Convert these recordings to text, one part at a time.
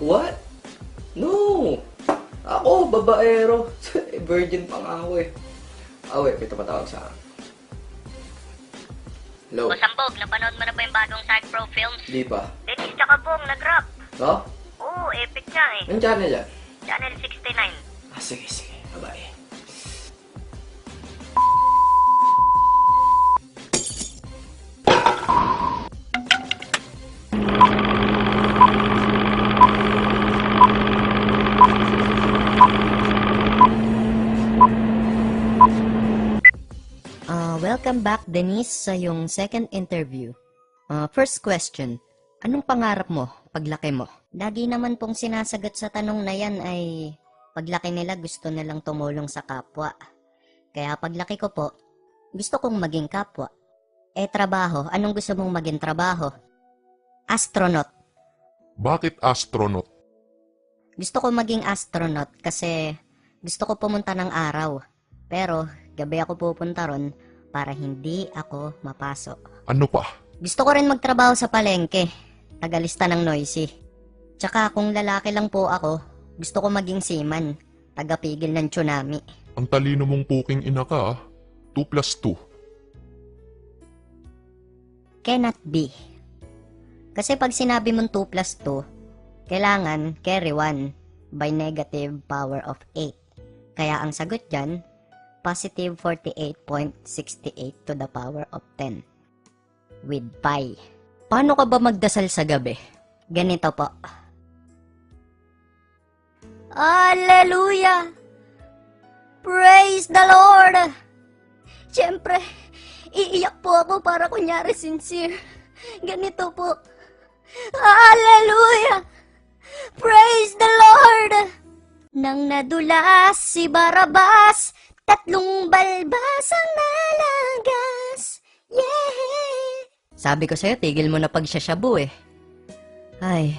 What? No! Ako, babaero. Virgin pa nga ako eh. Wait, may tumatawag sa akin. Hello? O Sambog, napanood mo na ba yung bagong Sag Pro Films? Di pa. Dennis tsaka Bong, nag-rap. No? Oo, epic nga eh. Anong channel yan? Channel 69. Sige. Bye-bye. Welcome back, Denise, sa yung second interview. First question, anong pangarap mo paglaki mo? Lagi naman pong sinasagot sa tanong na yan ay paglaki nila gusto nilang tumulong sa kapwa. Kaya paglaki ko po, gusto kong maging kapwa. Trabaho, anong gusto mong maging trabaho? Astronaut. Bakit astronaut? Gusto ko maging astronaut kasi gusto ko pumunta ng araw. Pero gabi ako pupunta ron para hindi ako mapasok. Ano pa? Gusto ko rin magtrabaho sa palengke, tagalista ng noisy. Tsaka kung lalaki lang po ako, gusto ko maging seaman, tagapigil ng tsunami. Ang talino mong puking ina ka, 2 plus 2. Cannot be. Kasi pag sinabi mong 2 plus 2, kailangan carry 1 by negative power of 8. Kaya ang sagot dyan, positive 48.68 to the power of 10 with pi. Paano ka ba magdasal sa gabi? Ganito po. Hallelujah! Praise the Lord! Siyempre, iiyak po ako para kunyari sincere. Ganito po. Hallelujah! Praise the Lord! Nang nadulas si Barabas, 3 balbas ang nalagas. Yeah! Sabi ko sa'yo, tigil mo na pagsasyabu eh. Ay.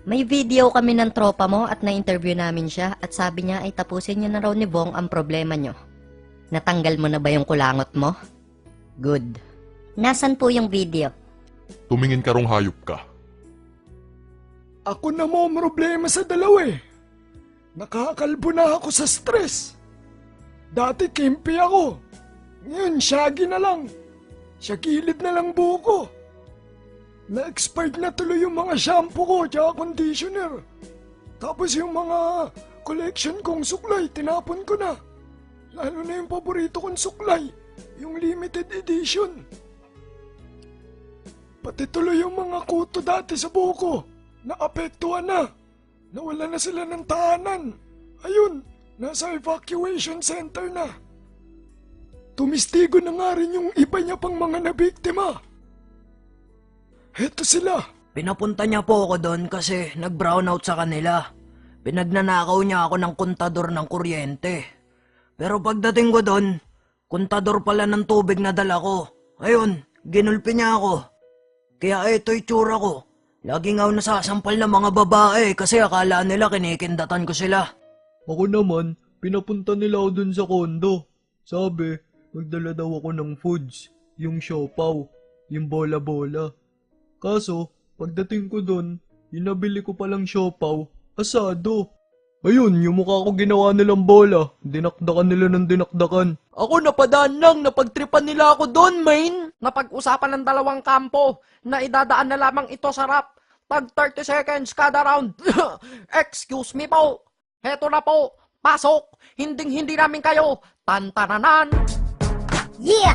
May video kami ng tropa mo at na-interview namin siya at sabi niya ay tapusin niyo na raw ni Bong ang problema niyo. Natanggal mo na ba yung kulangot mo? Good. Nasaan po yung video? Tumingin ka rong hayop ka. Ako na mo problema sa dalawa eh. Nakakalbo na ako sa stress. Dati kimpi ako. Ngayon, shaggy na lang. Sa gilid na lang buko. Na-expired na tuloy yung mga shampoo ko tsaka conditioner. Tapos yung mga collection kong suklay, tinapon ko na. Lalo na yung paborito kong suklay, yung limited edition. Pati tuloy yung mga kuto dati sa buko, naapektuhan na. Nawala na sila ng tahanan. Ayun, nasa evacuation center na. Tumistigo na nga rin yung iba niya pang mga nabiktima. Heto sila. Pinapunta niya po ako doon kasi nag-brownout sa kanila. Pinagnanakaw niya ako ng kontador ng kuryente. Pero pagdating ko doon, kontador pala ng tubig na dala ko. Ayun, ginulpi niya ako. Kaya ito itsura ko. Laging ako nasasampal ng mga babae kasi akala nila kinikindatan ko sila. Ako naman, pinapunta nila ako dun sa kondo. Sabi, magdala daw ako ng foods, yung siopaw, yung bola-bola. Kaso, pagdating ko dun, yung nabili ko palang siopaw, asado. Ayun, yung mukha ko ginawa nilang bola, dinakdakan nila ng dinakdakan. Ako napadaan lang, napagtripan nila ako doon, main. Napag-usapan ng dalawang kampo na idadaan na lamang ito sa rap. Tag 30 seconds kada round. Excuse me po. Heto na po. Pasok. Hinding-hindi namin kayo. Tantananan. Yeah!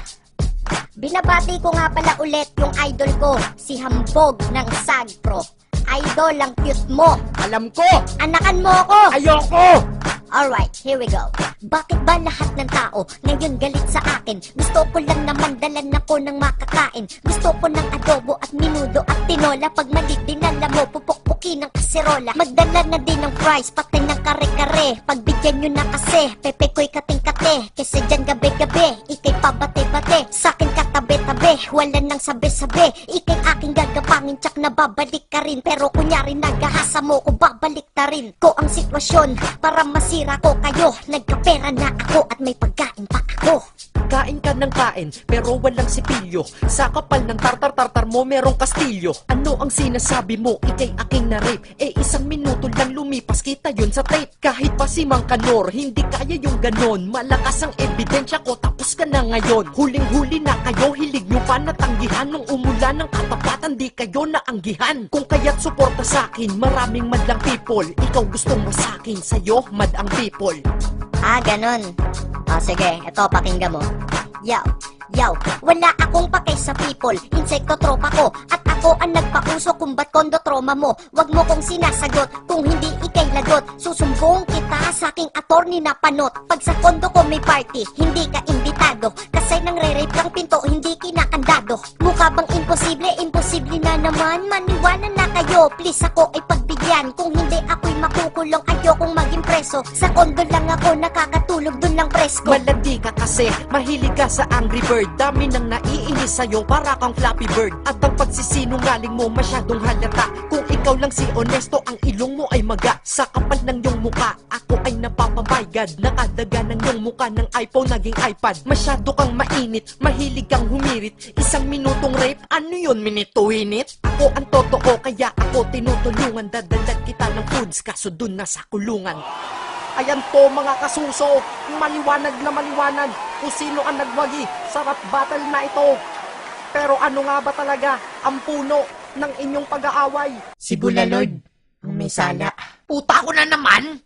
Binabati ko nga pala ulit yung idol ko, si Hambog ng Sag Pro. Idol, ang cute mo. Alam ko. Anakan mo ako. Ayoko. Alright, here we go. Bakit ba lahat ng tao ngayon galit sa akin? Gusto ko lang naman dalan ako ng makakain. Gusto ko ng adobo at minudo at tinola. Pag mali dinala mo, pupukpukin ng kaserola. Magdala na din ng fries, pati ng kare-kare. Pagbigyan nyo na kasi, pepe ko'y kating-kate. Kasi dyan gabi-gabi, ikay pabate-bate. Sa'kin katabi-tabi, wala nang sabi-sabi. Ikay aking gagapangin, tsak na babalik ka rin. Pero kunyari nagahasa mo ko, babalik ta rin ko ang sitwasyon para masira ko kayo. Nagkapera na ako at may pagkain pa ako. Kain ka ng kain, pero walang sipilyo. Sa kapal ng tartar-tartar mo, merong kastilyo. Ano ang sinasabi mo? Ika'y aking na-rape. Isang minuto lang lumipas, kita yun sa tape. Kahit pa si Mang Kanor, hindi kaya yung ganon. Malakas ang ebidensya ko, tapos ka na ngayon. Huling-huli na kayo, hilig nyo pa natanggihan. Nung umulan ng katapatan, di kayo naanggihan. Kung kaya't suporta sa'kin, maraming madlang people. Ikaw gustong masakin, sa'yo mad ang people. Ah, ganon. O sige, eto pakinggan mo. Yaw, wala akong pakay sa people. Insekto tropa ko, at ako ang nagpauso kung ba't kondo trauma mo. Wag mo kong sinasagot, kung hindi ikay lagot. Susumbong kita sa aking attorney na panot. Pag sa kondo ko may party, hindi ka imbitado. Kasi nang re-rape kang pinto, hindi kinakandado. Mukha bang imposible? Imposible na naman. Maniwala na kayo, please ako ay pagbigyan. Kung hindi ako'y makukulong, ayokong maging preso. Sa kondo lang ako nakakatulog, dun lang presko. Malandi ka kasi, mahilig ka sa Angry Bird. Dami nang naiinis sa'yo, para kang Flappy Bird. At ang pagsisinungaling mo masyadong halata. Kung ikaw lang si honesto, ang ilong mo ay maga. Sa kapal ng iyong muka, ako ay napapabaygad. Nakadaga ng iyong muka ng iPhone naging iPad. Masyado kang mainit, mahilig kang humirit. Isang minutong rape, ano yun, minute to win it? Ako ang totoo, kaya ako tinutulungan. Dadalag kita ng foods, kaso dun na sa kulungan. Ayan po mga kasuso, maliwanag na maliwanag kung sino ang nagwagi sa rap battle na ito. Pero ano nga ba talaga ang puno ng inyong pag-aaway? Si Bulalord, ang may sala. Puta ko na naman!